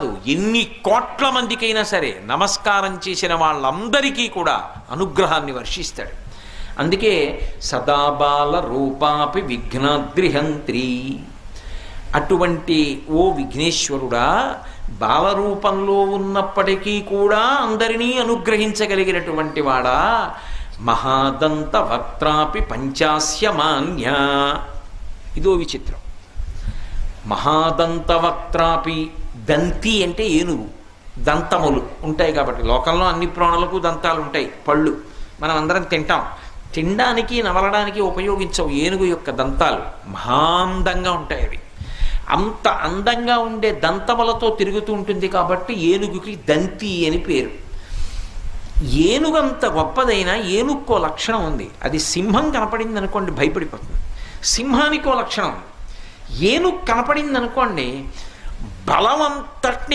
ఎన్ని కోట్ల మందికైనా సరే నమస్కారం చేసిన వాళ్ళందరికీ కూడా అనుగ్రహాన్ని వర్షిస్తాడు. అందుకే సదాబాల రూపాపి విఘ్నాద్రిహంత్రి. అటువంటి ఓ విఘ్నేశ్వరుడా, బాలరూపంలో ఉన్నప్పటికీ కూడా అందరినీ అనుగ్రహించగలిగినటువంటి వాడా, మహాదంత వక్త్రాపి పంచాస్యమాన్య. ఇదో విచిత్రం. మహాదంత వక్త్రాపి, దంతి అంటే ఏనుగు, దంతములు ఉంటాయి కాబట్టి లోకంలో అన్ని ప్రాణులకు దంతాలు ఉంటాయి, పళ్ళు మనం అందరం తింటాం. తినడానికి నవలడానికి ఉపయోగించవు ఏనుగు యొక్క దంతాలు, మహాందంగా ఉంటాయి అవి. అంత అందంగా ఉండే దంతములతో తిరుగుతూ ఉంటుంది కాబట్టి ఏనుగుకి దంతి అని పేరు. ఏనుగు అంత గొప్పదైనా ఏనుక్కో లక్షణం ఉంది. అది సింహం కనపడింది అనుకోండి భయపడిపోతుంది, సింహానికో లక్షణం ఉంది. ఏనుగు కనపడింది అనుకోండి బలవంతటిని